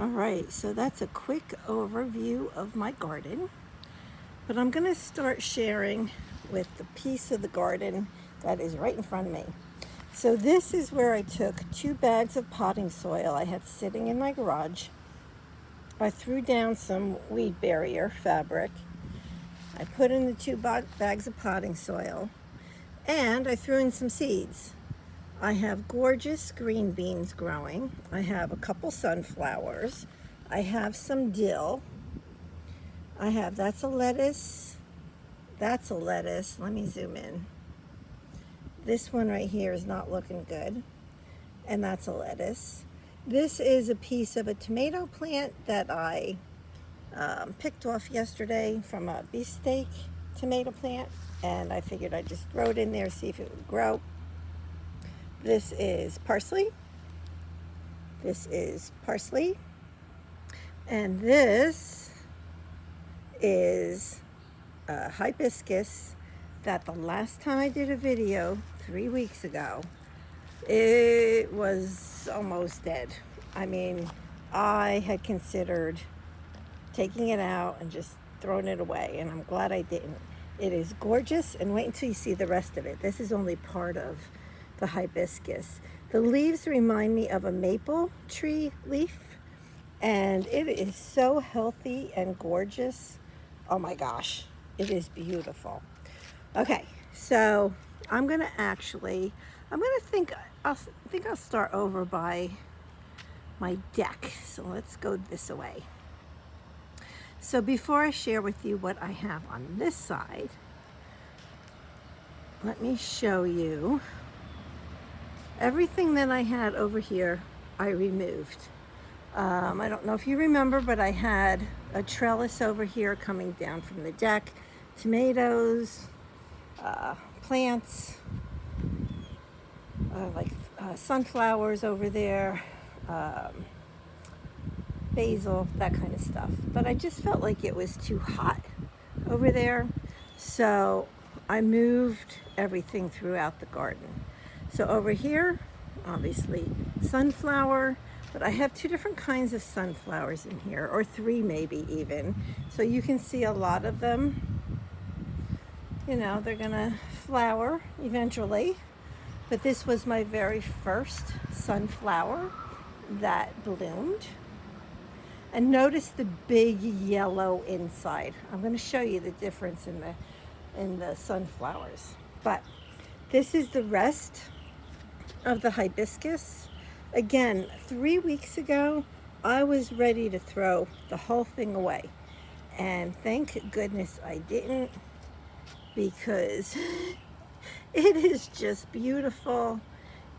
Alright, so that's a quick overview of my garden, but I'm going to start sharing with the piece of the garden that is right in front of me. So this is where I took 2 bags of potting soil I had sitting in my garage. I threw down some weed barrier fabric. I put in the 2 bags of potting soil, and I threw in some seeds. I have gorgeous green beans growing. I have a couple sunflowers. I have some dill. That's a lettuce. That's a lettuce. Let me zoom in. This one right here is not looking good. And that's a lettuce. This is a piece of a tomato plant that I picked off yesterday from a beefsteak tomato plant. And I figured I'd just throw it in there, see if it would grow. This is parsley. This is parsley. And this is a hibiscus that the last time I did a video 3 weeks ago, it was almost dead. I mean, I had considered taking it out and just throwing it away, and I'm glad I didn't. It is gorgeous, and wait until you see the rest of it. This is only part of the hibiscus. The leaves remind me of a maple tree leaf, and it is so healthy and gorgeous. Oh my gosh, it is beautiful. Okay, so I'm gonna think I'll start over by my deck. So let's go this way. So before I share with you what I have on this side, let me show you everything that I had over here. I removed. I don't know if you remember, but I had a trellis over here coming down from the deck, tomatoes, plants, sunflowers over there, basil, that kind of stuff. But I just felt like it was too hot over there, so I moved everything throughout the garden. So over here, obviously sunflower, but I have 2 different kinds of sunflowers in here, or 3 maybe even. So you can see a lot of them, you know, they're gonna flower eventually. But this was my very first sunflower that bloomed. And notice the big yellow inside. I'm gonna show you the difference in the sunflowers. But this is the rest of the hibiscus. Again, 3 weeks ago, I was ready to throw the whole thing away. And thank goodness I didn't, because it is just beautiful.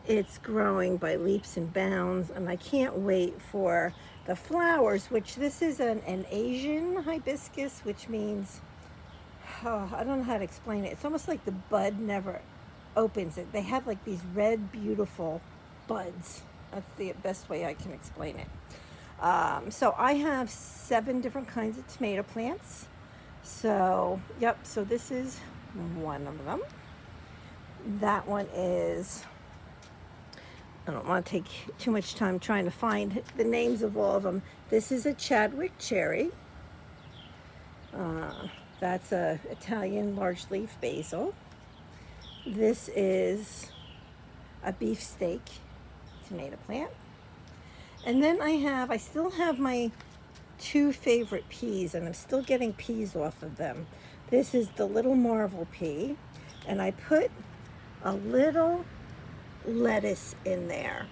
It's growing by leaps and bounds, and I can't wait for the flowers, which this is an Asian hibiscus, which means, I don't know how to explain it. It's almost like the bud never opens it. They have like these red, beautiful buds. That's the best way I can explain it. So I have 7 different kinds of tomato plants. So, yep, so this is one of them. That one is, I don't want to take too much time trying to find the names of all of them. This is a Chadwick cherry. That's a Italian large leaf basil. This is a beefsteak tomato plant. And then I still have my 2 favorite peas, and I'm still getting peas off of them. This is the little marvel pea, and I put a little lettuce in there.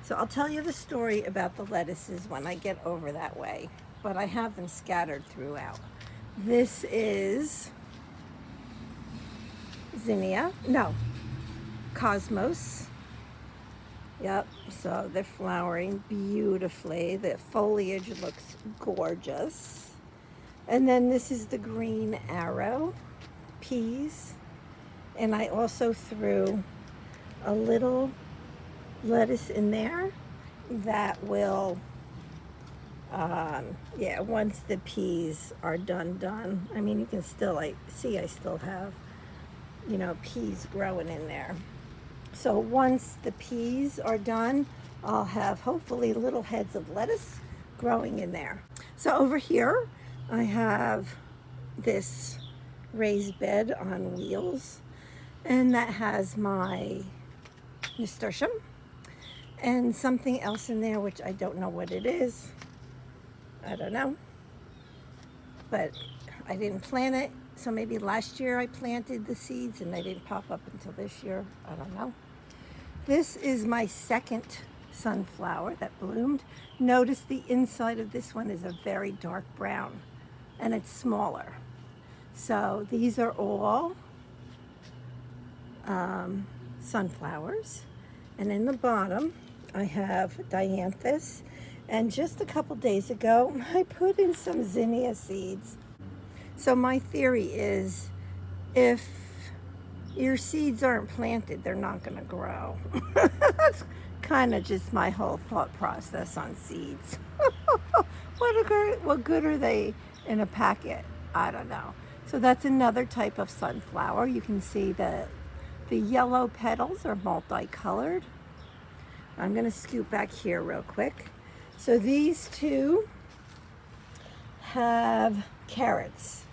So I'll tell you the story about the lettuces when I get over that way, but I have them scattered throughout. This is Cosmos. Yep, so they're flowering beautifully. The foliage looks gorgeous. And then this is the green arrow peas. And I also threw a little lettuce in there that will, once the peas are done. I mean, you can still, I still have, peas growing in there. So once the peas are done, I'll have hopefully little heads of lettuce growing in there. So over here, I have this raised bed on wheels, and that has my nasturtium and something else in there, which I don't know what it is. I don't know, but I didn't plant it. So maybe last year I planted the seeds and they didn't pop up until this year. I don't know. This is my second sunflower that bloomed. Notice the inside of this one is a very dark brown and it's smaller. So these are all sunflowers. And in the bottom, I have dianthus. And just a couple days ago, I put in some zinnia seeds. So my theory is if your seeds aren't planted, they're not going to grow. That's kind of just my whole thought process on seeds. What good are they in a packet? I don't know. So that's another type of sunflower. You can see that the yellow petals are multicolored. I'm going to scoot back here real quick. So these two have carrots.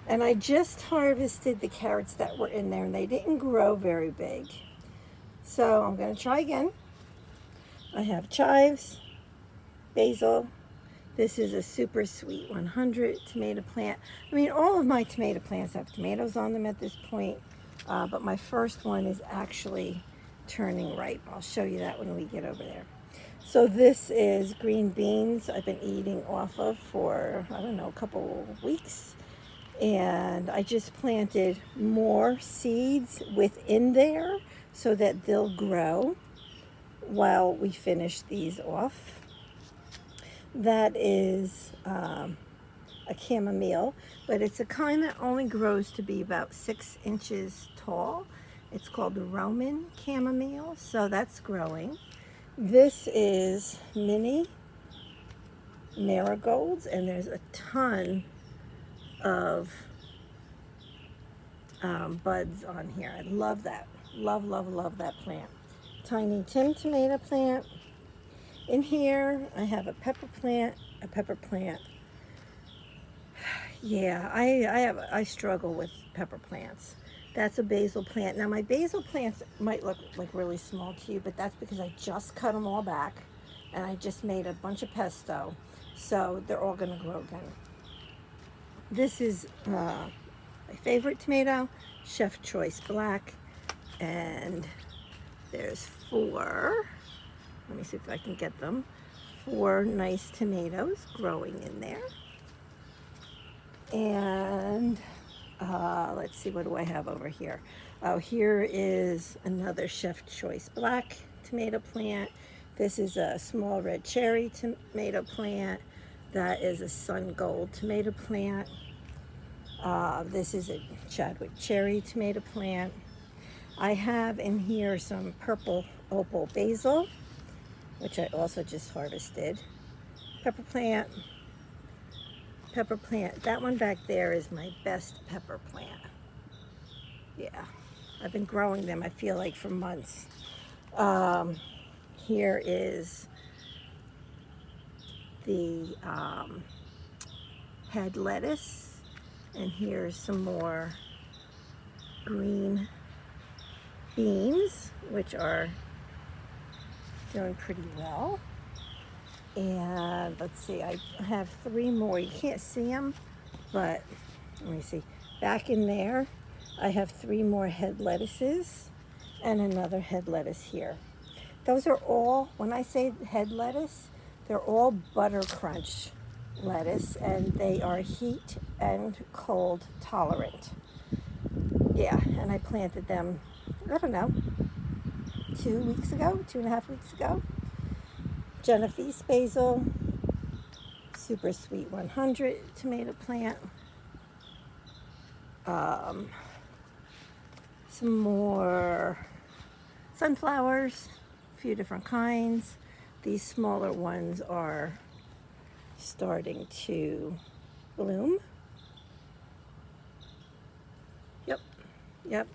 And I just harvested the carrots that were in there and they didn't grow very big. So I'm going to try again. I have chives, basil. This is a Super Sweet 100 tomato plant. I mean, all of my tomato plants have tomatoes on them at this point, but my first one is actually turning ripe. I'll show you that when we get over there. So this is green beans I've been eating off of for, I don't know, a couple weeks. And I just planted more seeds within there so that they'll grow while we finish these off. That is a chamomile, but it's a kind that only grows to be about 6 inches tall. It's called the Roman chamomile, so that's growing. This is mini marigolds, and there's a ton of buds on here. I love that. Love, love, love that plant. Tiny Tim tomato plant. In here, I have a pepper plant. Yeah, I struggle with pepper plants. That's a basil plant. Now, my basil plants might look like really small to you, but that's because I just cut them all back, and I just made a bunch of pesto, so they're all going to grow again. This is my favorite tomato, Chef Choice Black, and there's 4, let me see if I can get them, 4 nice tomatoes growing in there. And let's see, what do I have over here? Oh, here is another Chef Choice Black tomato plant. This is a small red cherry tomato plant. That is a Sun Gold tomato plant. This is a Chadwick cherry tomato plant. I have in here some purple opal basil, which I also just harvested. Pepper plant. That one back there is my best pepper plant. Yeah, I've been growing them, I feel like, for months. Here is the head lettuce, and here's some more green beans, which are doing pretty well. And let's see, I have 3 more. You can't see them, but let me see. Back in there, I have 3 more head lettuces and another head lettuce here. Those are all, when I say head lettuce, they're all butter crunch lettuce, and they are heat and cold tolerant. Yeah, and I planted them, I don't know, 2.5 weeks ago. Genovese basil, Super Sweet 100 tomato plant. Some more sunflowers, a few different kinds. These smaller ones are starting to bloom. Yep.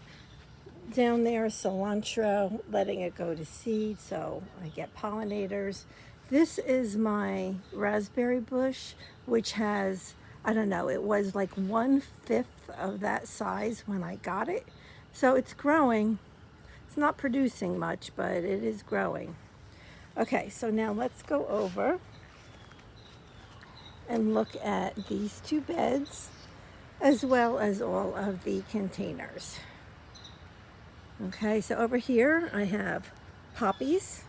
Down there, cilantro, letting it go to seed, so I get pollinators. This is my raspberry bush, which has, I don't know, it was like 1/5 of that size when I got it. So it's growing. It's not producing much, but it is growing. Okay, so now let's go over and look at these two beds as well as all of the containers. Okay, so over here I have poppies,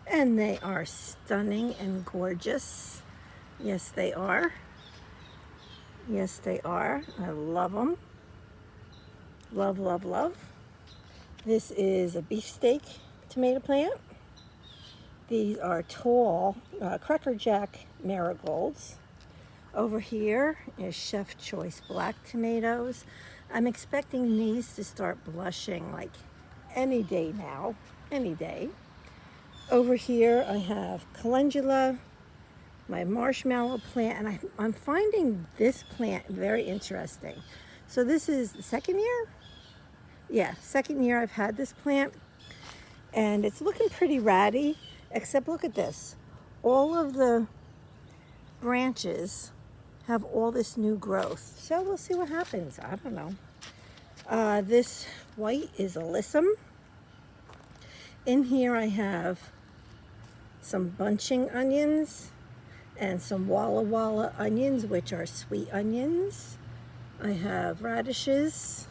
and they are stunning and gorgeous. Yes, they are. Yes, they are. I love them. Love, love, love. This is a beefsteak tomato plant. These are tall Cracker Jack marigolds. Over here is Chef Choice black tomatoes. I'm expecting these to start blushing like any day now, any day. Over here I have calendula, my marshmallow plant, and I'm finding this plant very interesting. So this is the second year? Yeah, second year I've had this plant, and it's looking pretty ratty, except look at this. All of the branches have all this new growth. So we'll see what happens. I don't know. This white is alyssum. In here I have some bunching onions and some Walla Walla onions, which are sweet onions. I have radishes.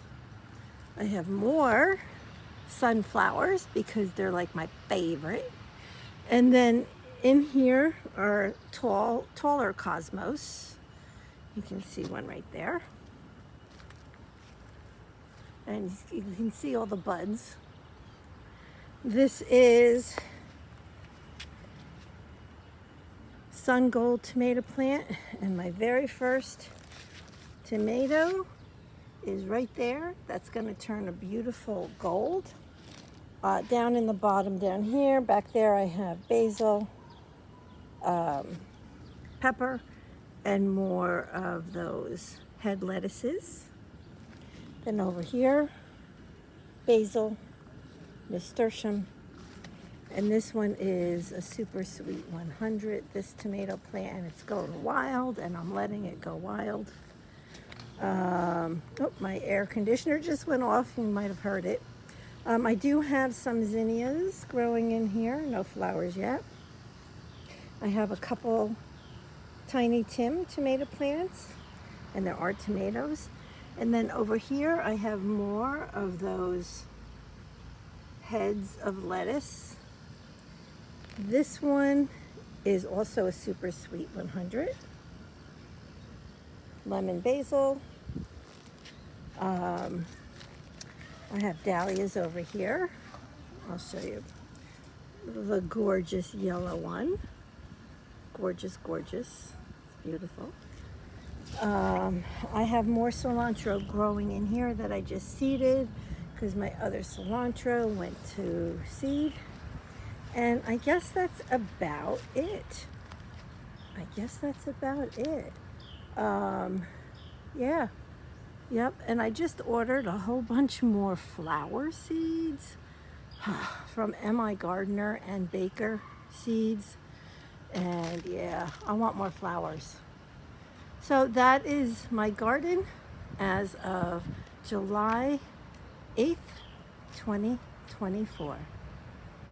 I have more sunflowers because they're like my favorite. And then in here are taller cosmos. You can see one right there. And you can see all the buds. This is Sun Gold tomato plant, and my very first tomato is right there. That's going to turn a beautiful gold. Down in the bottom down here, back there I have basil, pepper, and more of those head lettuces. Then over here, basil, nasturtium, and this one is a super sweet 100, this tomato plant, and it's going wild, and I'm letting it go wild. Oh, my air conditioner just went off. You might have heard it. I do have some zinnias growing in here, no flowers yet. I have a couple Tiny Tim tomato plants, and there are tomatoes. And then over here I have more of those heads of lettuce. This one is also a super sweet 100. Lemon basil. I have dahlias over here. I'll show you the gorgeous yellow one. Gorgeous, gorgeous. It's beautiful. I have more cilantro growing in here that I just seeded because my other cilantro went to seed. And I guess that's about it. Yeah. Yep, and I just ordered a whole bunch more flower seeds from M.I. Gardner and Baker Seeds. And yeah, I want more flowers. So that is my garden as of July 8th, 2024.